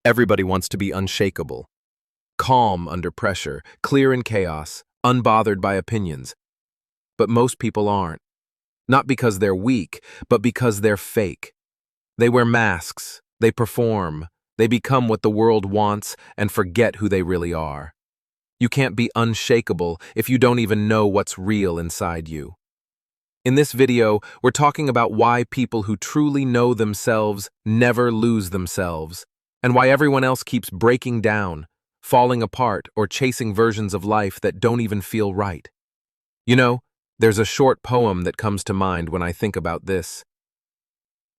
Everybody wants to be unshakable, calm under pressure, clear in chaos, unbothered by opinions. But most people aren't. Not because they're weak, but because they're fake. They wear masks, they perform, they become what the world wants and forget who they really are. You can't be unshakable if you don't even know what's real inside you. In this video, we're talking about why people who truly know themselves never lose themselves, and why everyone else keeps breaking down, falling apart, or chasing versions of life that don't even feel right. You know, there's a short poem that comes to mind when I think about this.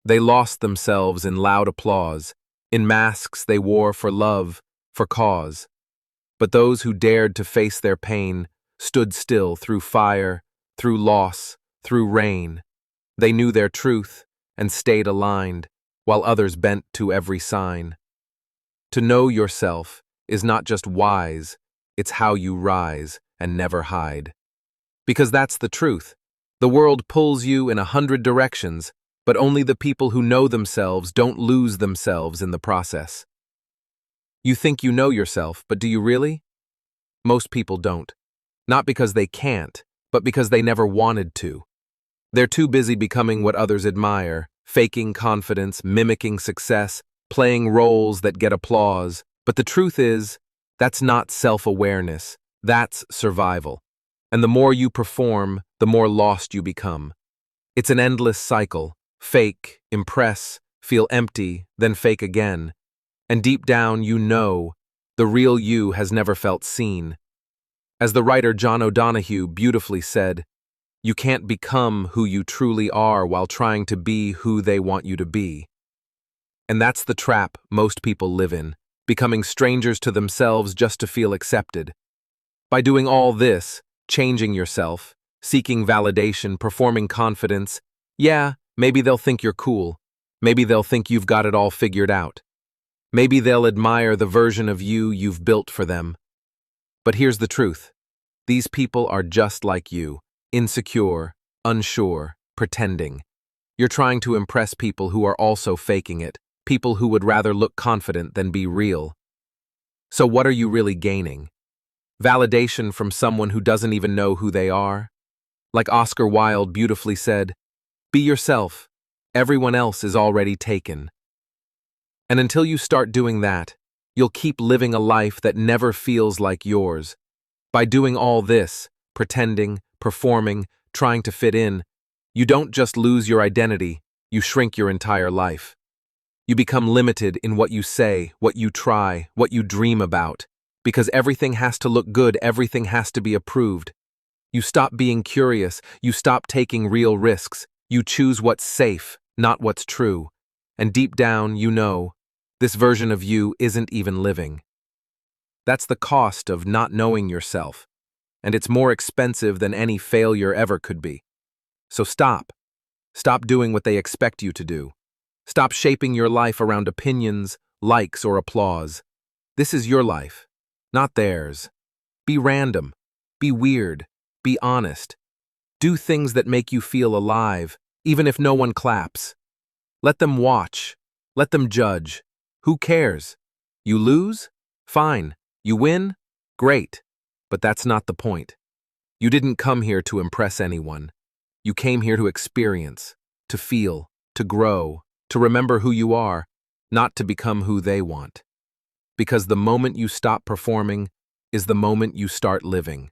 They lost themselves in loud applause, in masks they wore for love, for cause. But those who dared to face their pain stood still through fire, through loss, through rain. They knew their truth and stayed aligned, while others bent to every sign. To know yourself is not just wise, it's how you rise and never hide. Because that's the truth. The world pulls you in 100 directions, but only the people who know themselves don't lose themselves in the process. You think you know yourself, but do you really? Most people don't. Not because they can't, but because they never wanted to. They're too busy becoming what others admire, faking confidence, mimicking success, playing roles that get applause. But the truth is, that's not self-awareness, that's survival. And the more you perform, the more lost you become. It's an endless cycle. Fake, impress, feel empty, then fake again. And deep down, you know, the real you has never felt seen. As the writer John O'Donohue beautifully said, you can't become who you truly are while trying to be who they want you to be. And that's the trap most people live in, becoming strangers to themselves just to feel accepted. By doing all this, changing yourself, seeking validation, performing confidence, yeah, maybe they'll think you're cool. Maybe they'll think you've got it all figured out. Maybe they'll admire the version of you you've built for them. But here's the truth. These people are just like you, insecure, unsure, pretending. You're trying to impress people who are also faking it, people who would rather look confident than be real. So what are you really gaining? Validation from someone who doesn't even know who they are? Like Oscar Wilde beautifully said, be yourself. Everyone else is already taken. And until you start doing that, you'll keep living a life that never feels like yours. By doing all this, pretending, performing, trying to fit in, you don't just lose your identity, you shrink your entire life. You become limited in what you say, what you try, what you dream about. Because everything has to look good, everything has to be approved. You stop being curious, you stop taking real risks. You choose what's safe, not what's true. And deep down, you know, this version of you isn't even living. That's the cost of not knowing yourself, and it's more expensive than any failure ever could be. So stop. Stop doing what they expect you to do. Stop shaping your life around opinions, likes, or applause. This is your life, not theirs. Be random. Be weird. Be honest. Do things that make you feel alive, even if no one claps. Let them watch. Let them judge. Who cares? You lose? Fine. You win? Great. But that's not the point. You didn't come here to impress anyone. You came here to experience, to feel, to grow, to remember who you are, not to become who they want. Because the moment you stop performing is the moment you start living.